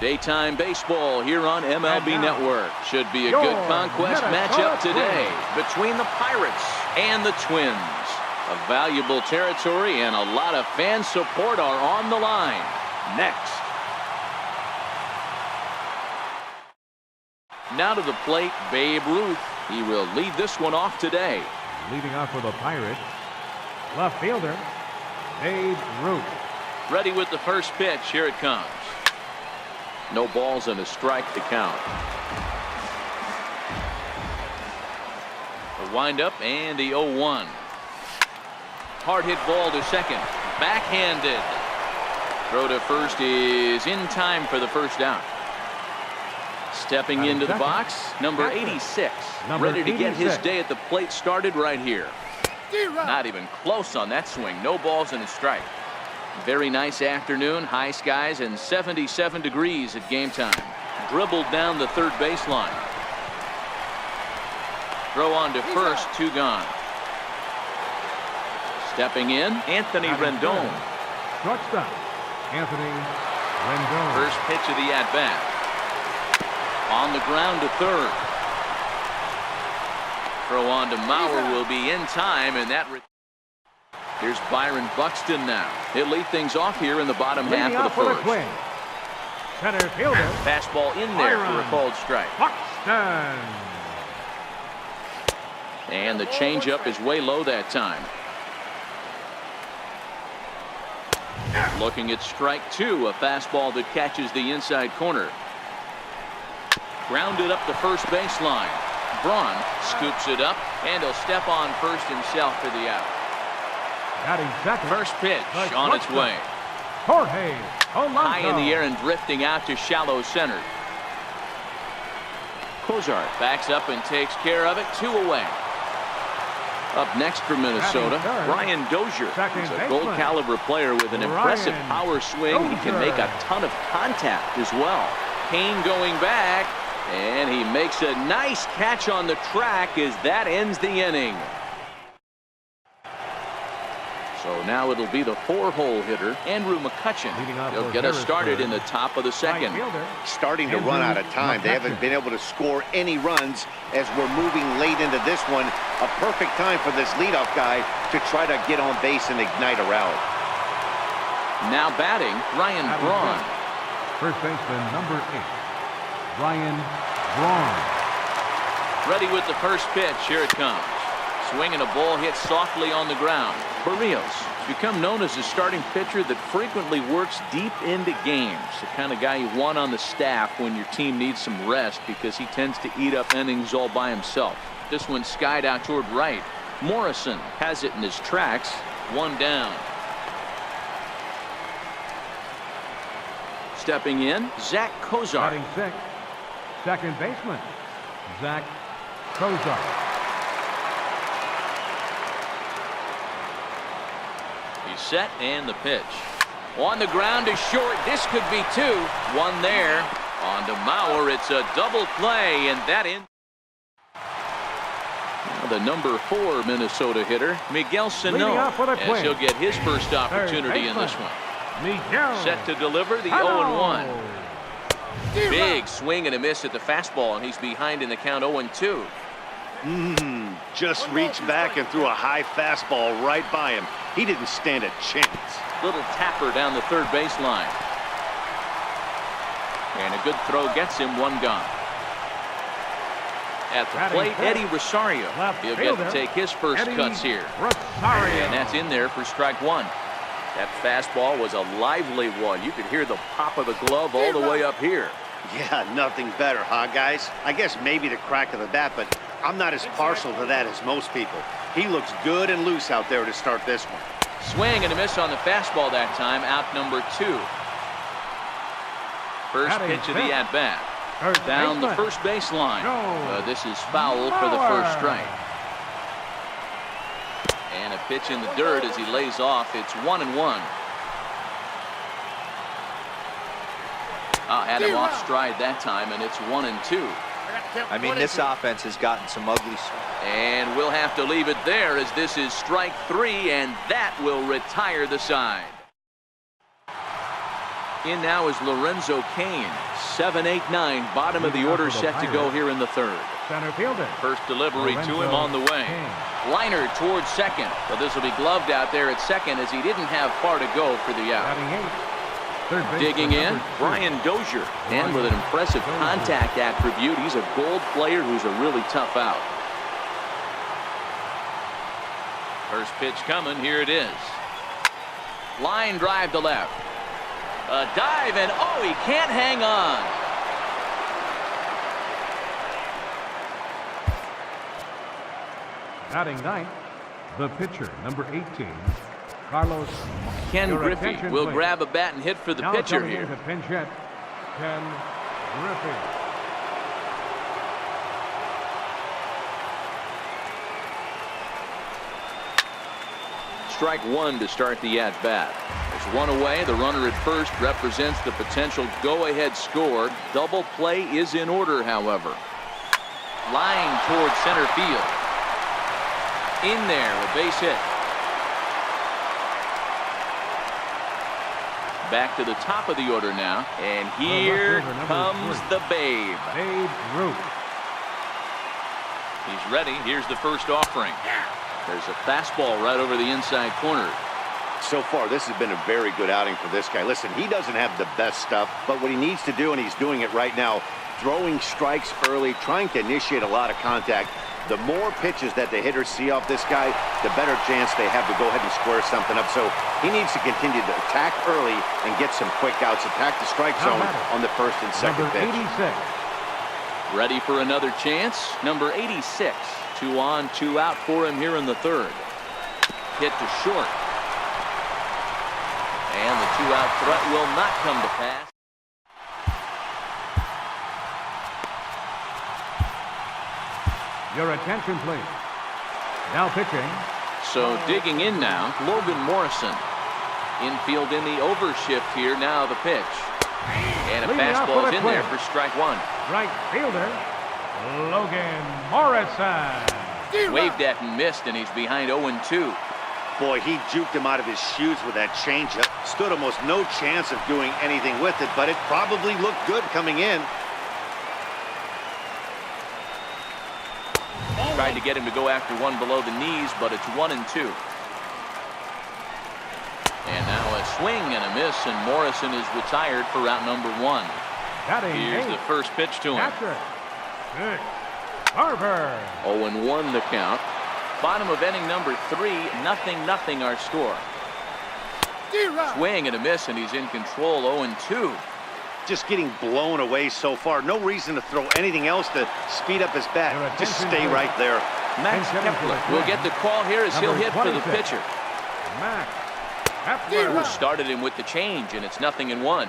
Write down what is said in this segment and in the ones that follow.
Daytime baseball here on MLB Network. Should be a good conquest matchup today between the Pirates and the Twins. A valuable territory and a lot of fan support are on the line. Next. Now to the plate, Babe Ruth. He will lead this one off today. Leading off for the Pirates, left fielder, Babe Ruth. Ready with the first pitch. Here it comes. No balls and a strike to count. The windup and the 0-1. Hard hit ball to second. Backhanded. Throw to first is in time for the first out. Stepping into the box, number 86. Ready to get his day at the plate started right here. Not even close on that swing. No balls and a strike. Very nice afternoon, high skies and 77 degrees at game time. Dribbled down the third baseline. Throw on to first, 2 gone. Stepping in, Anthony Rendon. Shortstop, Anthony Rendon. First pitch of the at-bat. On the ground to third. Throw on to Mauer will be in time, and that. Here's Byron Buxton now. He'll lead things off here in the bottom half of the first. Center fielder. Fastball in there for a called strike. Buxton. And the changeup is way low that time. Looking at strike 2, a fastball that catches the inside corner. Grounded up the first baseline. Braun scoops it up, and he'll step on first himself for the out. First pitch on its way. High in the air and drifting out to shallow center. Cozart backs up and takes care of it. 2 away. Up next for Minnesota, Brian Dozier. He's a gold caliber player with an impressive power swing. He can make a ton of contact as well. Kane going back, and he makes a nice catch on the track as that ends the inning. So now it'll be the 4-hole hitter, Andrew McCutchen. He'll get us started in the top of the second. Starting to run out of time. They haven't been able to score any runs as we're moving late into this one. A perfect time for this leadoff guy to try to get on base and ignite a rally. Now batting, Ryan Braun. First baseman, number 8, Ryan Braun. Ready with the first pitch. Here it comes. Swinging a ball hit softly on the ground. Barrios has become known as a starting pitcher that frequently works deep into games. The kind of guy you want on the staff when your team needs some rest because he tends to eat up innings all by himself. This one skied out toward right. Morrison has it in his tracks. 1 down. Stepping in, Zach Cozart. Batting 6, second baseman, Zach Cozart. He's set and the pitch. On the ground is short. This could be 2. 1 there. On to Mauer. It's a double play, and that in. Now the number 4 Minnesota hitter, Miguel Sano, as he'll get his first opportunity in this one. Set to deliver the 0-1. Big swing and a miss at the fastball, and he's behind in the count 0-2. Just reached back and threw a high fastball right by him. He didn't stand a chance. Little tapper down the third baseline. And a good throw gets him. 1 gone. At the plate, Eddie Rosario. He'll get to take his first cuts here. And that's in there for strike 1. That fastball was a lively one. You could hear the pop of the glove all the way up here. Yeah, nothing better, huh, guys? I guess maybe the crack of the bat, but I'm not as partial to that as most people. He looks good and loose out there to start this one. Swing and a miss on the fastball that time. Out number 2. First pitch of the at-bat. Down the first baseline. This is foul for the first strike. And a pitch in the dirt as he lays off. It's 1-1. Had him off stride that time, and it's 1-2. I mean, this offense has gotten some ugly. And we'll have to leave it there as this is strike 3, and that will retire the side. In now is Lorenzo Cain. 7, 8, 9. Bottom of the order set to go here in the third. Center fielder. First delivery to him on the way. Cain. Liner towards second. But this will be gloved out there at second as he didn't have far to go for the out. Batting eighth. Third base Digging in, Brian Dozier. And with an impressive contact attribute, he's a gold player who's a really tough out. First pitch coming. Here it is. Line drive to left. A dive, and oh, he can't hang on. Batting ninth, the pitcher, number 18, Carlos. Ken Griffey will grab a bat and hit for the pitcher here. The pinch hit, Ken Griffey. Strike one to start the at-bat. There's one away. The runner at first represents the potential go-ahead score. Double play is in order, however. Line towards center field. In there, a base hit. Back to the top of the order now. And here comes the Babe. Babe Ruth. He's ready. Here's the first offering. There's a fastball right over the inside corner. So far, this has been a very good outing for this guy. Listen, he doesn't have the best stuff, but what he needs to do, and he's doing it right now, throwing strikes early, trying to initiate a lot of contact. The more pitches that the hitters see off this guy, the better chance they have to go ahead and square something up. So he needs to continue to attack early and get some quick outs, attack the strike zone on the first and second pitch. Number 86. Ready for another chance. Number 86. 2 on, 2 out for him here in the third. Hit to short. And the 2-out threat will not come to pass. Your attention, please. Now pitching. So digging in now, Logan Morrison. Infield in the overshift here. Now the pitch. And a fastball is in there for strike one. Right fielder, Logan Morrison. Waved at and missed, and he's behind 0-2. Boy, he juked him out of his shoes with that changeup. Stood almost no chance of doing anything with it, but it probably looked good coming in. Tried to get him to go after one below the knees, but it's 1-2. And now a swing and a miss, and Morrison is retired for route number 1. Here's the first pitch to him. Nick Barber. 0-1 the count. Bottom of inning number 3, 0-0 our score. Swing and a miss, and he's in control. 0-2. Just getting blown away so far. No reason to throw anything else to speed up his bat. Just stay right there. Max Kepler will get the call here as he'll hit for the pitcher. Max Kepler started him with the change, and it's 0-1.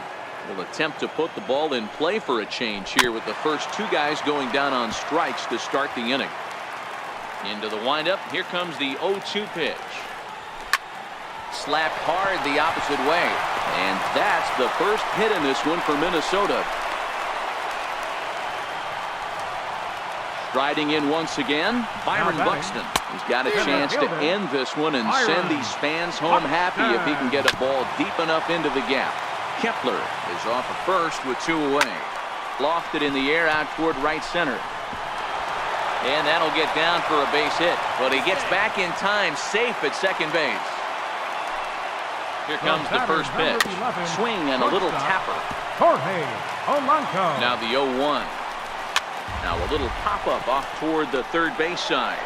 Will attempt to put the ball in play for a change here with the first 2 guys going down on strikes to start the inning. Into the windup. Here comes the 0-2 pitch. Slapped hard the opposite way. And that's the first hit in this one for Minnesota. Striding in once again, Byron Buxton. He's got a chance to end this one and send these fans home happy if he can get a ball deep enough into the gap. Kepler is off of first with 2 away. Lofted in the air out toward right center. And that'll get down for a base hit. But he gets back in time, safe at second base. Here comes the first pitch. Swing and a little tapper. Jorge Polanco. Now the 0-1. Now a little pop-up off toward the third base side.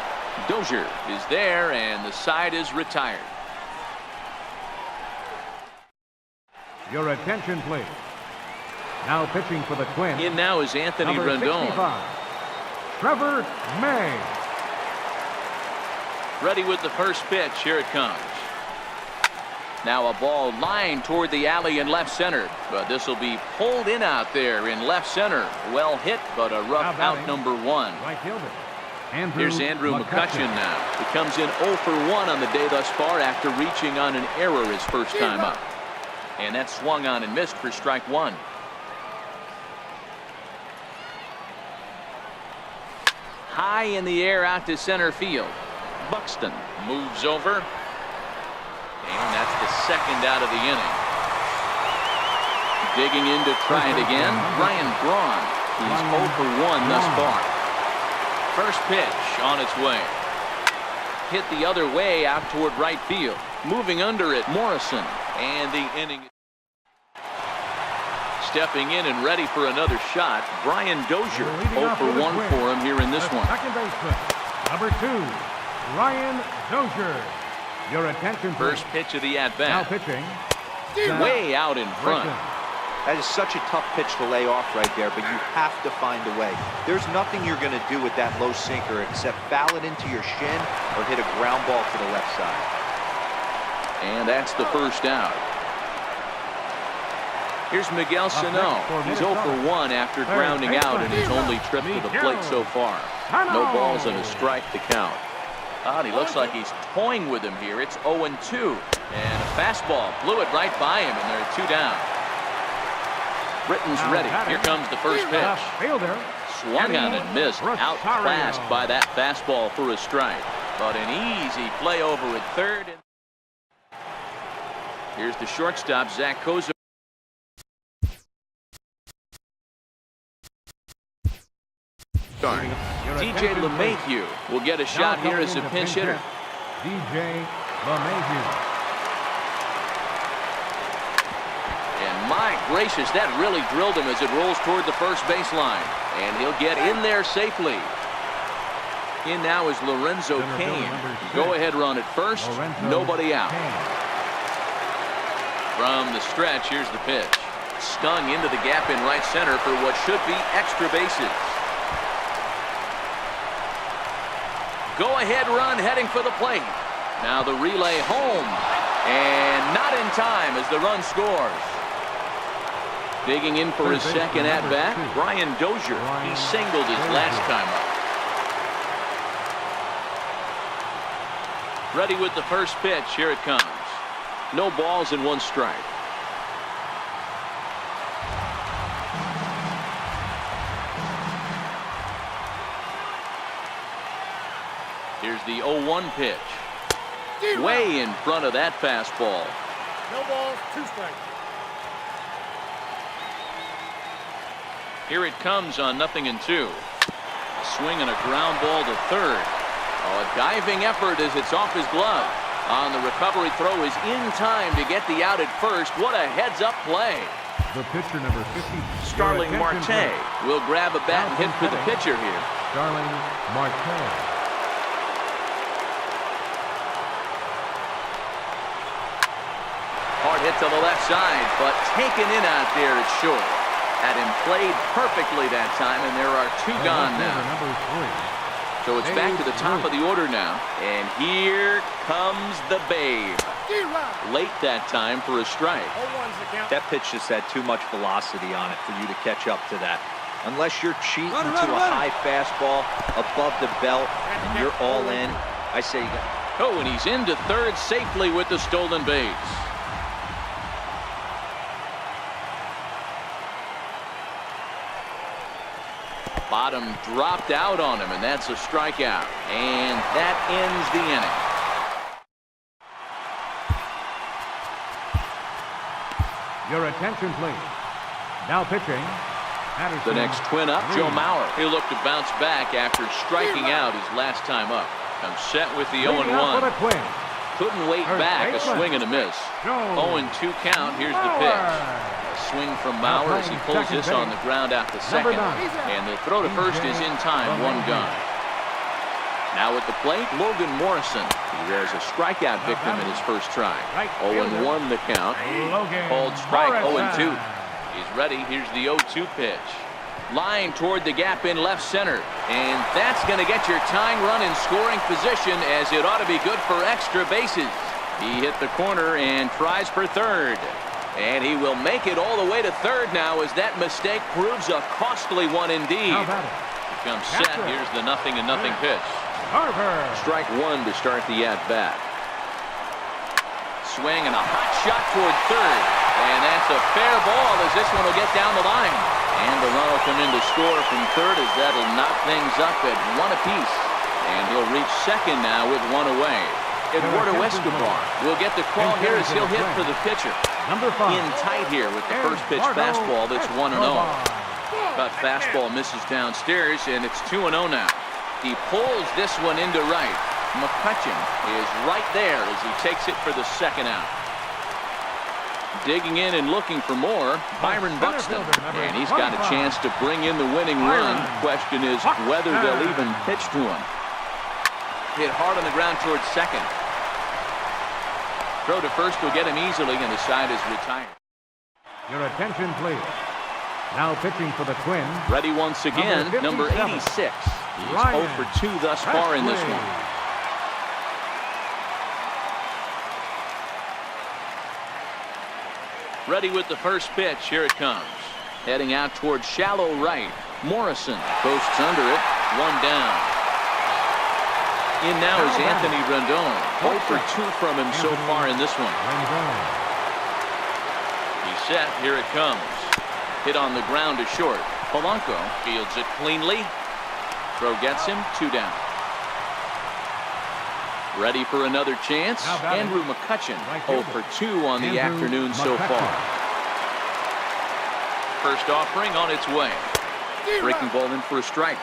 Dozier is there, and the side is retired. Your attention, please. Now pitching for the Twins. In now is Anthony Rendon. 65, Trevor May. Ready with the first pitch. Here it comes. Now a ball lined toward the alley in left center, but this will be pulled in out there in left center. Well hit, but a rough out number 1. Right fielder. Here's Andrew McCutchen now. He comes in 0 for 1 on the day thus far after reaching on an error his first time up. And that swung on and missed for strike 1. High in the air out to center field. Buxton moves over. And that's the second out of the inning. Digging in to try it again, Ryan Braun. He's 0 for 1 thus far. First pitch on its way. Hit the other way out toward right field. Moving under it, Morrison. And the inning. Stepping in and ready for another shot, Brian Dozier. 0 for 1 for him here in this one. Second baseman, number 2, Ryan Dozier. Your attention, please. First pitch of the Now at-bat. pitching. Way out in front. That is such a tough pitch to lay off right there, but you have to find a way. There's nothing you're going to do with that low sinker except foul it into your shin or hit a ground ball to the left side. And that's the first out. Here's Miguel Sano. He's 0 for 1 after grounding out in his only trip to the plate so far. No balls and a strike to count. He looks like he's toying with him here. It's 0-2. And a fastball blew it right by him, and there are 2 down. Britton's ready. Here comes the first pitch. Swung on and missed. Outclassed by that fastball for a strike. But an easy play over at third. Here's the shortstop, Zach Koza. DJ LeMahieu will get a shot here as a pinch hitter. DJ LeMahieu. And my gracious, that really drilled him as it rolls toward the first baseline. And he'll get in there safely. In now is Lorenzo Cain. Go-ahead run at first. Nobody out. From the stretch, here's the pitch. Stung into the gap in right center for what should be extra bases. Go-ahead run heading for the plate. Now the relay home. And not in time as the run scores. Digging in for his second at-bat, Brian Dozier. He singled his last time up. Ready with the first pitch. Here it comes. No balls and 1 strike. Here's the 0-1 pitch. Way in front of that fastball. No balls, 2 strikes. Here it comes on 0-2. Swing and a ground ball to third. A diving effort as it's off his glove. On the recovery throw is in time to get the out at first. What a heads-up play. The pitcher, number 50. Starling Marte will grab a bat and hit for the pitcher here. Starling Marte. Hard hit to the left side, but taken in out there at short. Had him played perfectly that time, and there are 2 gone now. Number 3. So it's back to the top of the order now. And here comes the Babe. Late that time for a strike. That pitch just had too much velocity on it for you to catch up to that. Unless you're cheating to a high fastball above the belt and you're all in, I say you got. Oh, and he's into third safely with the stolen base. Bottom dropped out on him, and that's a strikeout. And that ends the inning. Your attention, please. Now pitching. The next twin up, Joe Mauer. He'll look to bounce back after striking out his last time up. Comes set with the 0-1. Couldn't wait back. A swing and a miss. 0-2 count. Here's the pitch. Swing from Mauer as he pulls this on the ground out to second. And the throw to first is in time. 1 gone. Now at the plate, Logan Morrison. He wears a strikeout victim in his first try. 0-1 the count. Called strike 0-2. He's ready. Here's the 0-2 pitch. Line toward the gap in left center. And that's going to get your tying run in scoring position, as it ought to be good for extra bases. He hit the corner and tries for third. And he will make it all the way to third now, as that mistake proves a costly one indeed. He comes set. Here's the 0-0 pitch. Strike 1 to start the at-bat. Swing and a hot shot toward third. And that's a fair ball, as this one will get down the line. And the run will come in to score from third, as that'll knock things up at 1 apiece. And he'll reach second now with 1 away. Eduardo Escobar will get the call here as he'll hit for the pitcher. Number 5. In tight here with the first pitch fastball that's 1-0. But fastball misses downstairs, and it's 2-0 now. He pulls this one into right. McCutcheon is right there as he takes it for the second out. Digging in and looking for more, Byron Buxton. And he's got a chance to bring in the winning run. Question is whether they'll even pitch to him. Hit hard on the ground towards second. Throw to first will get him easily, and the side is retired. Your attention, please. Now pitching for the Twins. Ready once again, number 86. He's 0 for 2 thus far in this one. Ready with the first pitch. Here it comes. Heading out towards shallow right. Morrison posts under it. 1 down. In now is Anthony Rendon. 0 for 2 from him so far in this one. He's set. Here it comes. Hit on the ground to short. Polanco fields it cleanly. Throw gets him. 2 down. Ready for another chance. Andrew McCutcheon 0 for 2 on the afternoon so far. First offering on its way. Breaking ball in for a strike.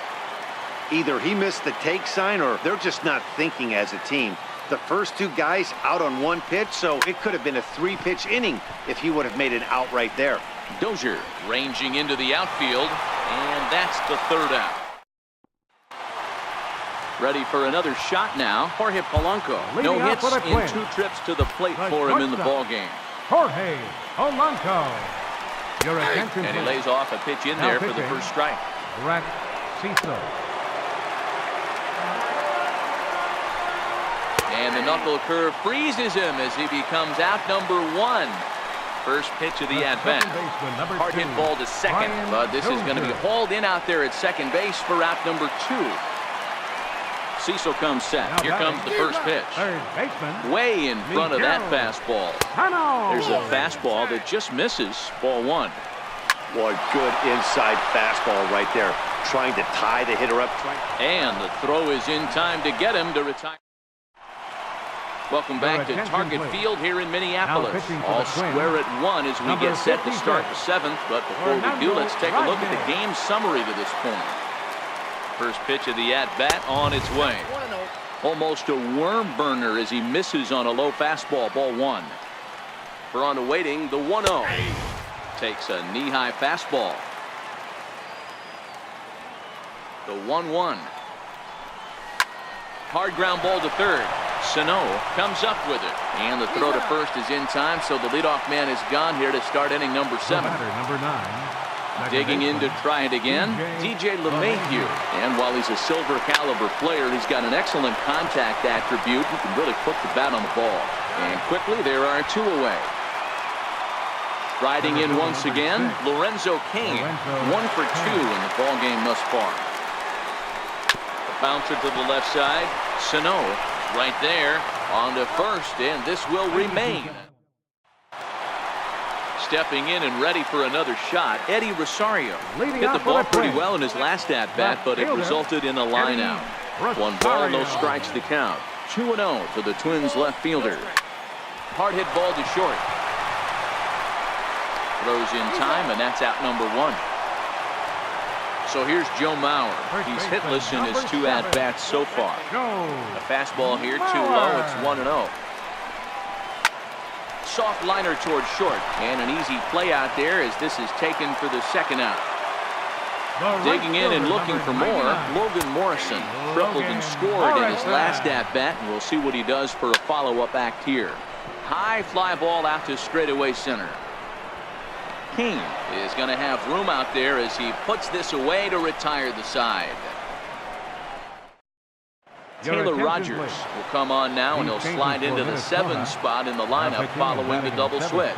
Either he missed the take sign or they're just not thinking as a team. The first 2 guys out on 1 pitch, so it could have been a 3-pitch inning if he would have made an out right there. Dozier ranging into the outfield, and that's the 3rd out. Ready for another shot now. Jorge Polanco. No hits in 2 trips to the plate for him in the ball game. Jorge Polanco. Your attention, and he lays off a pitch in there for the first strike. Rex Cecil. And the knuckle curve freezes him as he becomes out number 1. First pitch of the at-bat. Hard hit ball to second, but this is going to be hauled in out there at second base for out number 2. Cecil comes set. Here comes the first pitch. Way in front of that fastball. There's a fastball that just misses. Ball 1. Boy, good inside fastball right there. Trying to tie the hitter up. And the throw is in time to get him to retire. Welcome back to Target Field here in Minneapolis. All square at 1 as we get set to start the 7th. But before we do, let's take a look at the game summary to this point. First pitch of the at-bat on its way. Almost a worm burner as he misses on a low fastball. Ball 1. For on to waiting, the 1-0. Takes a knee-high fastball. The 1-1. Hard ground ball to third. Sano comes up with it. And the throw to first is in time, so the leadoff man is gone here to start inning number 7. Number 9. Digging in to try it again, DJ LeMahieu. And while he's a silver caliber player, he's got an excellent contact attribute. He can really put the bat on the ball. And quickly, there are 2 away. Riding in once again, Lorenzo Cain. 1 for 2 in the ball game thus far. The bouncer to the left side. Sano right there on to first, and this will remain. Stepping in and ready for another shot, Eddie Rosario. Hit the ball pretty well in his last at-bat, but it resulted in a line out. 1 ball, no strikes to count. 2-0 for the Twins left fielder. Hard hit ball to short. Throws in time, and that's out number 1. So here's Joe Mauer. He's hitless in his 2 at-bats so far. A fastball here, too low. It's 1-0. Soft liner towards short, and an easy play out there as this is taken for the 2nd out. Digging in and looking for more, Logan Morrison tripled and scored in his last at-bat, and we'll see what he does for a follow-up act here. High fly ball out to straightaway center. Cain is going to have room out there as he puts this away to retire the side. Taylor Rogers will come on now, and he'll slide into the 7 spot in the lineup following the double switch.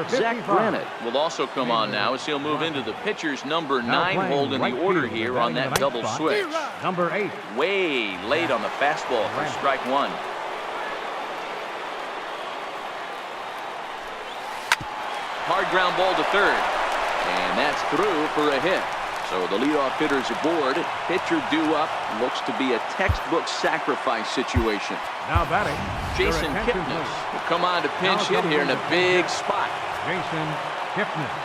Zach Granite will also come on now as he'll move into the pitcher's number 9 hold in the order here on that double switch. Number 8. Way late on the fastball for strike 1. Hard ground ball to third. And that's through for a hit. So the leadoff hitter's aboard. Pitcher due up. Looks to be a textbook sacrifice situation. Now batting, Jason your attention, Kipnis please. will come on to pinch hit here in a big spot. Jason Kipnis.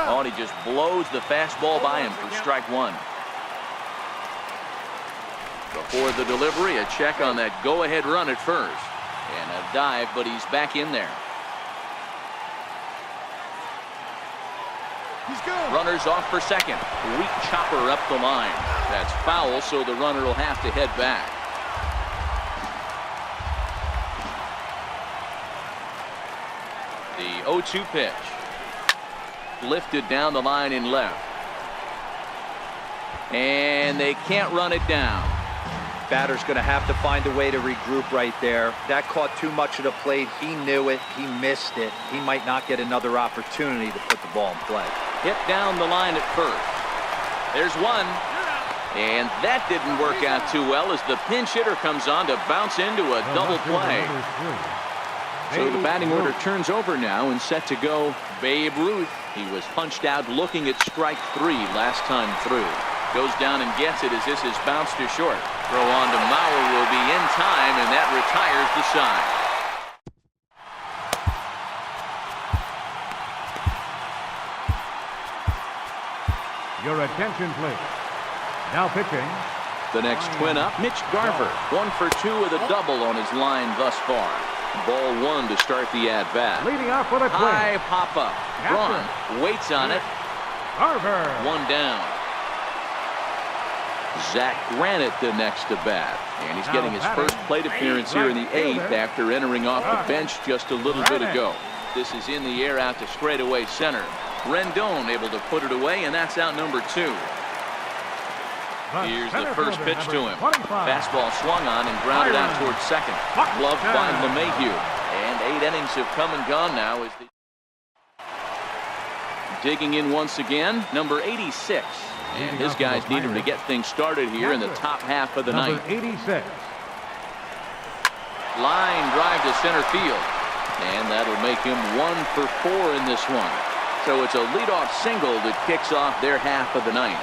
Oh, and he just blows the fastball by him for strike one. Before the delivery, a check on that go-ahead run at first. And a dive, but he's back in there. Runners off for second. Weak chopper up the line. That's foul, so the runner will have to head back. The 0-2 pitch. Lifted down the line in left. And they can't run it down. Batter's going to have to find a way to regroup right there. That caught too much of the plate. He knew it. He missed it. He might not get another opportunity to put the ball in play. Hit down the line at first. There's one. And that didn't work out too well as the pinch hitter comes on to bounce into a double play. So the batting order turns over now and set to go Babe Ruth. He was punched out looking at strike 3 last time through. Goes down and gets it as this is bounced to short. Throw on to Mauer will be in time, and that retires the side. Your attention, please. Now pitching. The next twin up, Mitch Garver. 1 for 2 with a double on his line thus far. Ball 1 to start the at-bat. Leading off with a twin. High pop-up. Braun waits on it. Garver. 1 down. Zach Granite the next to bat. And he's getting his first plate appearance here in the 8th after entering off the bench just a little bit ago. This is in the air out to straightaway center. Rendon able to put it away, and that's out number 2. Here's the first pitch to him. Fastball swung on and grounded out towards second. Gloved by LeMahieu. And 8 innings have come and gone now. As digging in once again, number 86. And his guys need him to get things started here in the top half of the ninth. 86. Line drive to center field. And that'll make him 1 for 4 in this one. So it's a leadoff single that kicks off their half of the ninth.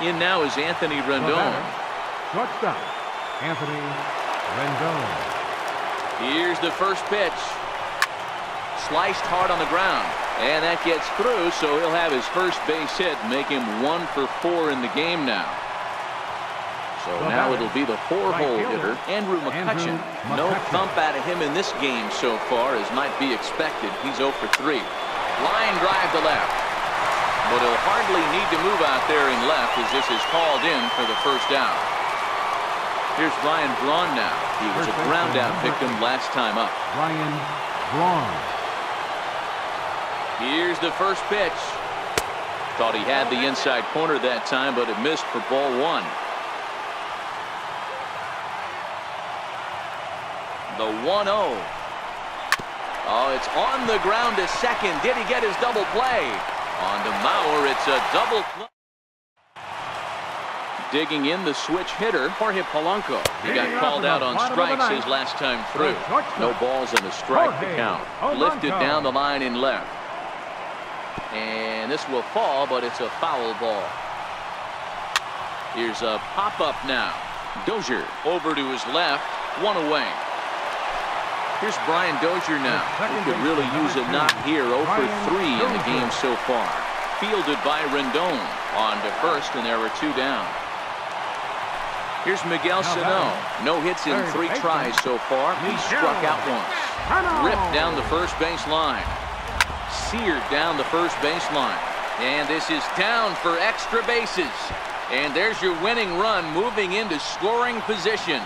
In now is Anthony Rendon. Shortstop, Anthony Rendon. Here's the first pitch. Sliced hard on the ground. And that gets through, so he'll have his first base hit, make him 1 for 4 in the game now. So now it'll be the 4-hole hitter, Andrew McCutchen. No thump out of him in this game so far, as might be expected. He's 0 for 3. Line drive to left. But he'll hardly need to move out there in left as this is called in for the first out. Here's Ryan Braun now. He was a ground out victim last time up. Ryan Braun. Here's the first pitch. Thought he had the inside corner that time, but it missed for ball 1. The 1-0. Oh, it's on the ground to second. Did he get his double play? On to Mauer, it's a double play. Digging in the switch hitter, Jorge Polanco. He got called out on strikes his last time through. No balls and a strike to count. Lifted down the line in left. And this will fall, but it's a foul ball. Here's a pop-up now. Dozier over to his left, 1 away. Here's Brian Dozier now. He could really use a knock here. 0 for 3 in the game so far. Fielded by Rendon. On to first, and there were 2 down. Here's Miguel Sano. No hits in 3 tries so far. He struck out once. Ripped down the first base line. Seared down the first base line. And this is down for extra bases. And there's your winning run moving into scoring position.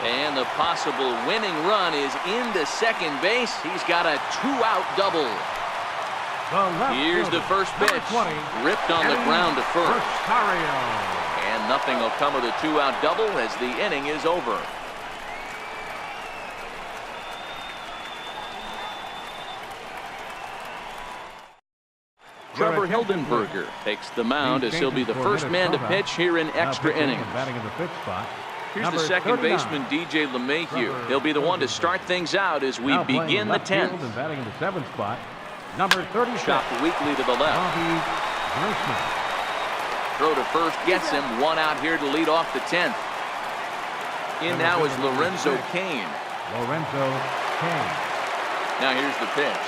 And the possible winning run is into second base. He's got a 2-out double. Here's the first pitch. Ripped on the ground to first. And nothing will come of the 2-out double as the inning is over. Trevor Hildenberger takes the mound as he'll be the first man to pitch here in extra innings. Batting in the 5th spot, Here's the second 39. baseman, DJ LeMahieu. He'll be the one to start things out as we Now playing begin the left field 10th. and batting in the 7th spot, number 36. Chopped weakly to the left. Bobby Grossman. Throw to first gets him. One out here to lead off the 10th. In now is Lorenzo Cain. Lorenzo Cain. Now here's the pitch.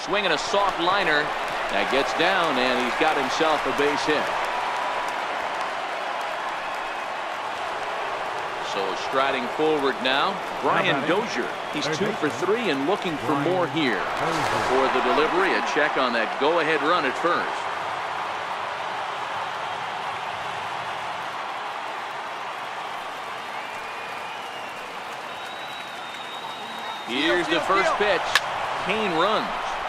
Swinging a soft liner. That gets down, and he's got himself a base hit. So striding forward now, Brian Dozier. He's 2 for 3 and looking for more here. Before the delivery, a check on that go-ahead run at first. Here's the first pitch. Cain runs.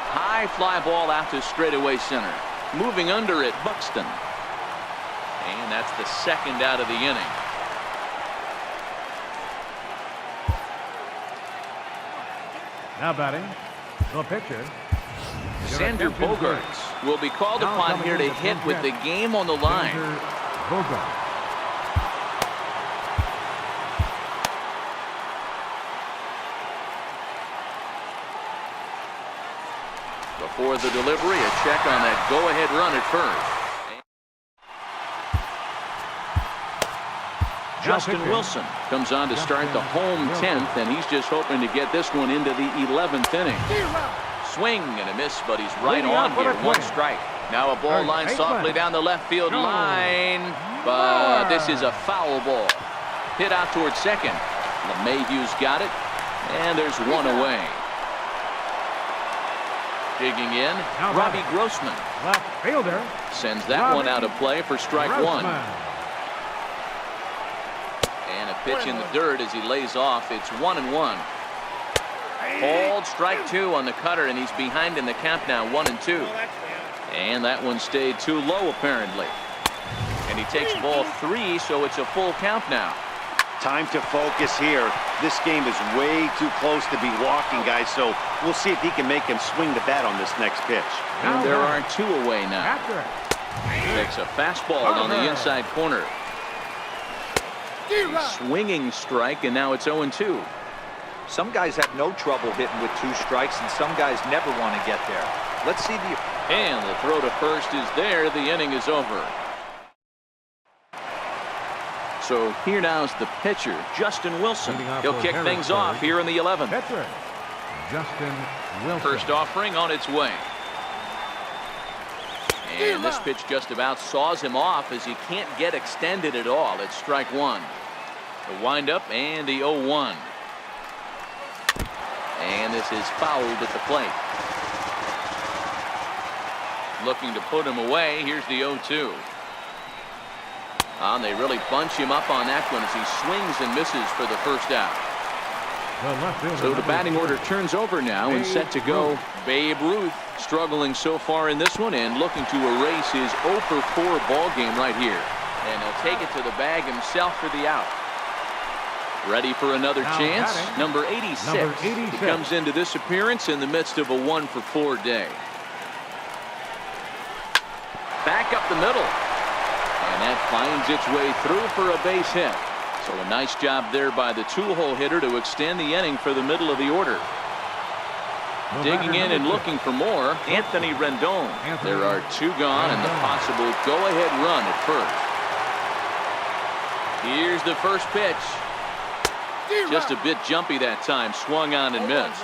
High fly ball out to straightaway center. Moving under it, Buxton. And that's the second out of the inning. Now batting, the pitcher. Xander Bogaerts will be called upon here to hit with the game on the line. Bogaerts. Before the delivery, a check on that go-ahead run at first. Justin Wilson comes on to start the home 10th, and he's just hoping to get this one into the 11th inning. Swing and a miss, but he's right on here. One strike. Now a ball lined softly down the left field line, but this is a foul ball. Hit out towards second. LeMahieu's got it, and there's one away. Digging in, Robbie Grossman. Left fielder. Sends that one out of play for strike one. And a pitch in the dirt as he lays off. It's 1-1. Called strike 2 on the cutter, and he's behind in the count now, 1-2. And that one stayed too low apparently. And he takes ball 3, so it's a full count now. Time to focus here. This game is way too close to be walking, guys, so we'll see if he can make him swing the bat on this next pitch. And there are 2 away now. Takes a fastball on the inside corner. Swinging strike, and now it's 0-2. Some guys have no trouble hitting with 2 strikes, and some guys never want to get there. Let's see the... And the throw to first is there. The inning is over. So here now is the pitcher, Justin Wilson. He'll kick things off here in the 11th. Pitcher, Justin Wilson. First offering on its way. And this pitch just about saws him off as he can't get extended at all. It's strike 1. The windup and the 0-1. And this is fouled at the plate. Looking to put him away. Here's the 0-2. And they really bunch him up on that one as he swings and misses for the first out. So the batting order turns over now and set to go. Babe Ruth struggling so far in this one and looking to erase his 0 for 4 ball game right here. And he'll take it to the bag himself for the out. Ready for another chance. Number 86. He comes into this appearance in the midst of a 1 for 4 day. Back up the middle. And that finds its way through for a base hit. So a nice job there by the 2-hole hitter to extend the inning for the middle of the order. Digging in and looking for more, Anthony Rendon. There are 2 gone and the possible go-ahead run at first. Here's the first pitch. Just a bit jumpy that time. Swung on and missed.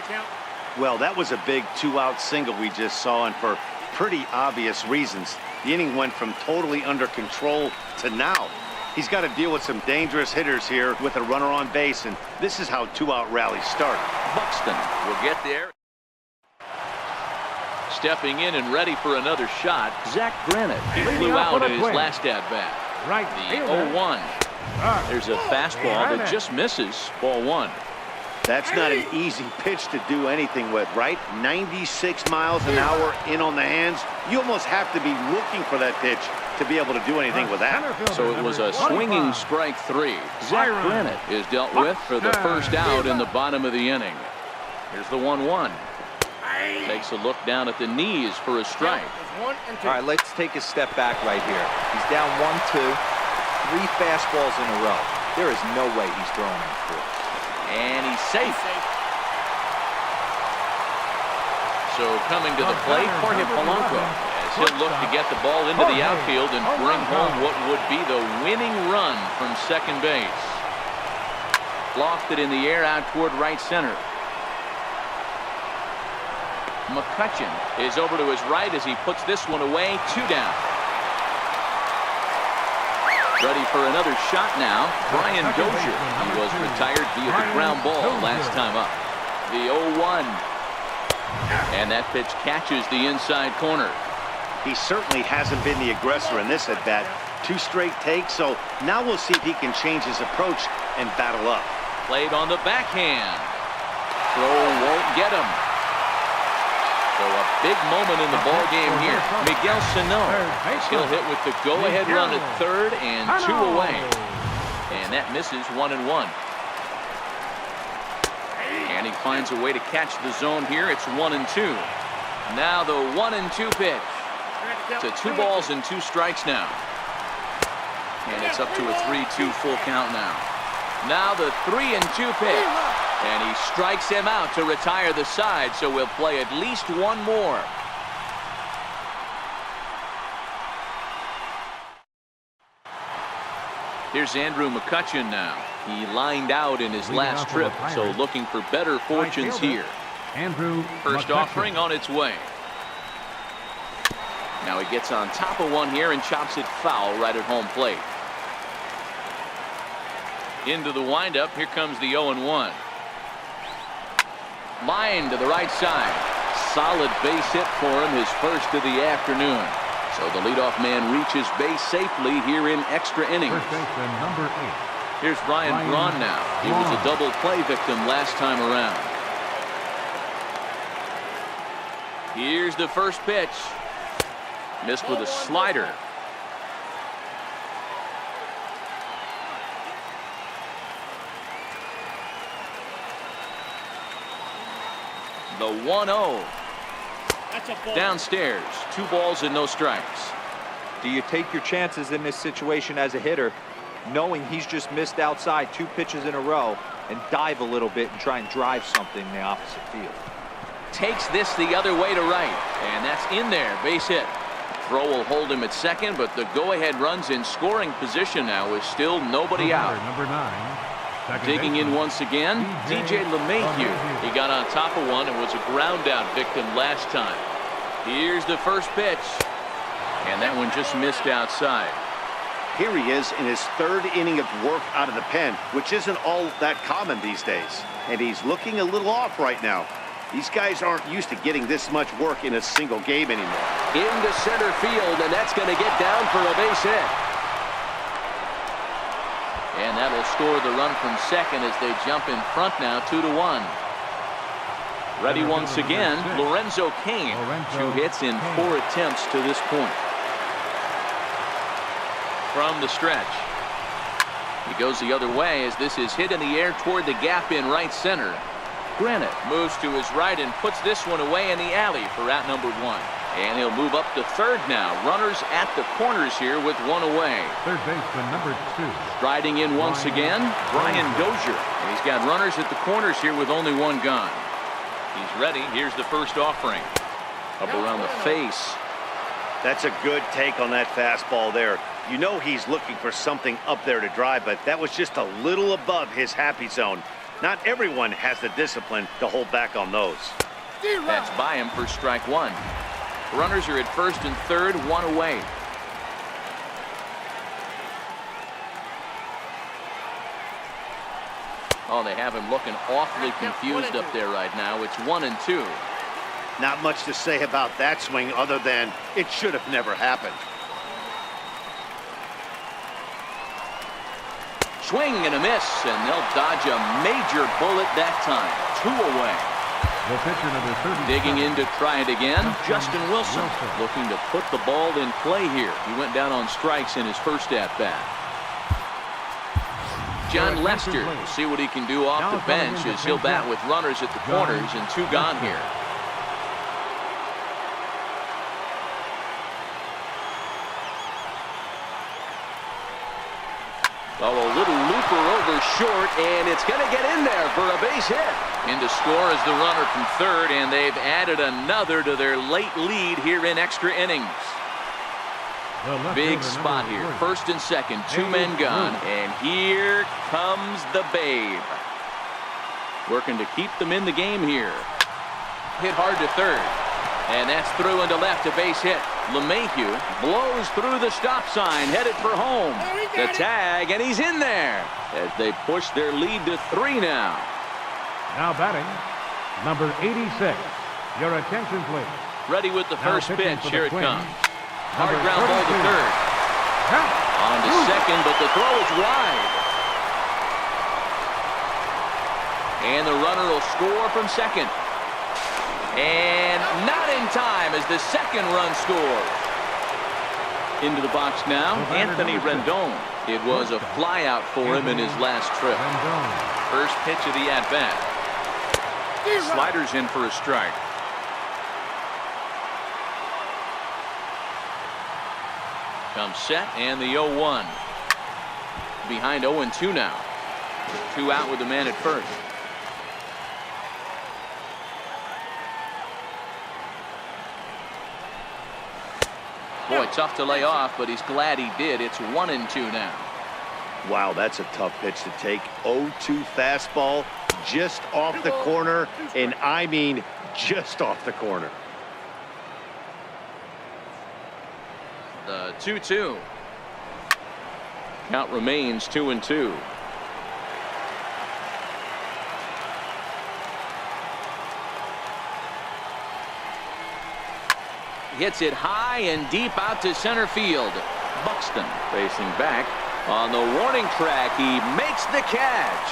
Well, that was a big 2-out single we just saw, and for pretty obvious reasons. The inning went from totally under control to now. He's got to deal with some dangerous hitters here with a runner on base, and this is how 2-out rallies start. Buxton will get there. Stepping in and ready for another shot, Zach Granite. He flew out at his last at-bat. The 0-1. There's a fastball that just misses. Ball 1. That's not an easy pitch to do anything with, right? 96 miles an hour in on the hands. You almost have to be looking for that pitch to be able to do anything with that. So it was a swinging strike 3. Zach Granite is dealt with for the first out in the bottom of the inning. Here's the 1-1. Takes a look down at the knees for a strike. All right, let's take a step back right here. He's down 1-2. 3 fastballs in a row. There is no way he's throwing them 4. And he's safe. So coming to the plate, Jorge Polanco, as he'll look to get the ball into the outfield and bring home what would be the winning run from second base. Lofted in the air out toward right center. McCutchen is over to his right as he puts this one away. 2 down. Ready for another shot now. Brian Dozier. He was retired via the ground ball last time up. The 0-1. And that pitch catches the inside corner. He certainly hasn't been the aggressor in this at-bat. 2 straight takes, so now we'll see if he can change his approach and battle up. Played on the backhand. Throw won't get him. So a big moment in the ball game here. Miguel Sano, he'll hit with the go-ahead run at third and 2 away. And that misses 1-1. And he finds a way to catch the zone here. It's 1-2. Now the 1-2 pitch. To 2 balls and 2 strikes now. And it's up to a 3-2 full count now. Now the 3-2 pitch. And he strikes him out to retire the side, so we'll play at least 1 more. Here's Andrew McCutchen now. He lined out in his last trip, so looking for better fortunes here. Andrew First offering on its way. Now he gets on top of one here and chops it foul right at home plate. Into the windup, here comes the 0-1. Line to the right side. Solid base hit for him, his first of the afternoon. So the leadoff man reaches base safely here in extra innings. First baseman number 8. Here's Ryan Braun now. He was a double play victim last time around. Here's the first pitch. Missed with a slider. The 1-0. Downstairs. 2 balls and no strikes. Do you take your chances in this situation as a hitter, knowing he's just missed outside 2 pitches in a row, and dive a little bit and try and drive something in the opposite field? Takes this the other way to right. And that's in there. Base hit. Throw will hold him at second, but the go-ahead runs in scoring position now with still nobody out. Number 9. Digging in once again, DJ LeMahieu. He got on top of one and was a ground out victim last time. Here's the first pitch. And that one just missed outside. Here he is in his 3rd inning of work out of the pen, which isn't all that common these days. And he's looking a little off right now. These guys aren't used to getting this much work in a single game anymore. Into center field, and that's going to get down for a base hit. And that'll score the run from second as they jump in front now, 2-1. Ready once again, Lorenzo Cain. 2 hits in 4 attempts to this point. From the stretch. He goes the other way as this is hit in the air toward the gap in right center. Granite moves to his right and puts this one away in the alley for out number 1. And he'll move up to third now. Runners at the corners here with 1 away. Third baseman number 2. Striding in once again, Brian Dozier. And he's got runners at the corners here with only 1 gone. He's ready. Here's the first offering. Up around the face. That's a good take on that fastball there. You know he's looking for something up there to drive, but that was just a little above his happy zone. Not everyone has the discipline to hold back on those. That's by him for strike 1. Runners are at first and third, 1 away. Oh, they have him looking awfully confused up there right now. It's 1-2. Not much to say about that swing other than it should have never happened. Swing and a miss, and they'll dodge a major bullet that time. 2 away. The pitcher number 30. Digging in to try it again, Justin Wilson. Looking to put the ball in play here. He went down on strikes in his first at-bat. John Lester will see what he can do off the bench as he'll bat with runners at the corners and 2 gone here. over short, and it's going to get in there for a base hit. In to score is the runner from third, and they've added another to their late lead here in extra innings. Big spot here. First and second, two men gone, and here comes the Babe. Working to keep them in the game here. Hit hard to third, and that's through into left, a base hit. LeMahieu blows through the stop sign, headed for home. The tag, and he's in there as they push their lead to 3 now. Now batting, number 86. Your attention, please. Ready with the first pitch. Here it comes. Hard Number ground ball to 32. third. On to second, but the throw is wide. And the runner will score from second. And not in time as the second run scores. Into the box now, Anthony Rendon. It was a flyout for him in his last trip. First pitch of the at-bat. Sliders in for a strike. Comes set, and the 0-1. Behind 0-2 now. 2 out with the man at first. Boy, tough to lay off, but he's glad he did. It's 1-2 now. Wow, that's a tough pitch to take. 0-2 fastball just off the corner, and I mean just off the corner. The 2-2. Count remains 2-2. Hits it high and deep out to center field. Buxton facing back on the warning track. He makes the catch.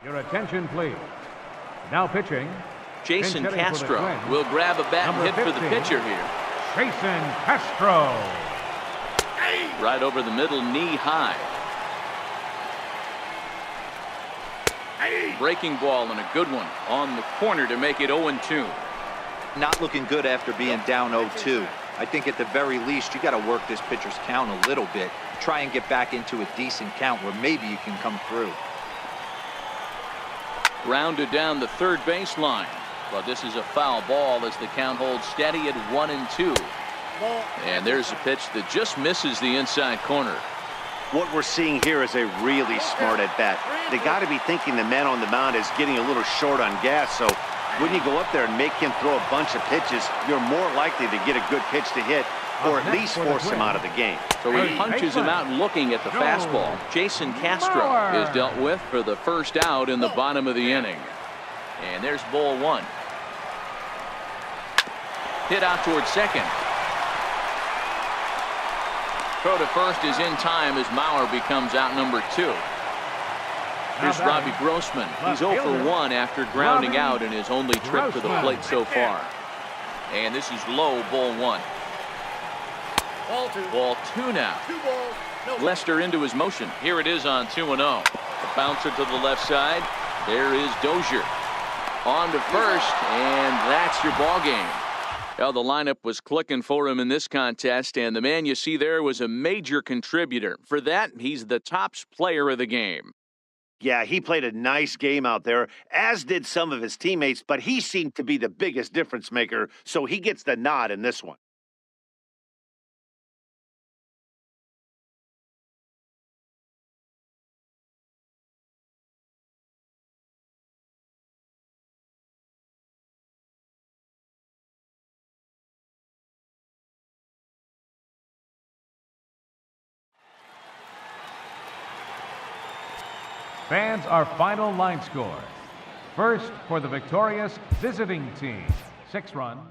Your attention, please. Now pitching, Jason Pinch hitting for the Castro Twins. will grab a bat and Number hit for the 15. pitcher here. Jason Castro. Right over the middle, knee high. Breaking ball and a good one on the corner to make it 0-2. Not looking good after being down 0-2. I think at the very least, you got to work this pitcher's count a little bit. Try and get back into a decent count where maybe you can come through. Rounded down the third baseline. But this is a foul ball as the count holds steady at 1-2. And there's a pitch that just misses the inside corner. What we're seeing here is a really smart at-bat. They got to be thinking the man on the mound is getting a little short on gas, so when you go up there and make him throw a bunch of pitches, you're more likely to get a good pitch to hit or at least force him out of the game. So he punches him out looking at the fastball. Jason Castro is dealt with for the first out in the bottom of the inning. And there's ball 1. Hit out towards second. Throw to first is in time as Mauer becomes out number 2. Here's Robbie Grossman. He's 0 for 1 after grounding out in his only trip to the plate so far. And this is low, ball 1. Ball 2 now. Lester into his motion. Here it is on 2-0. A bouncer to the left side. There is Dozier. On to first, and that's your ball game. Well, the lineup was clicking for him in this contest, and the man you see there was a major contributor. For that, he's the top player of the game. Yeah, he played a nice game out there, as did some of his teammates, but he seemed to be the biggest difference maker, so he gets the nod in this one. Fans, our final line score. First for the victorious visiting team, 6 runs.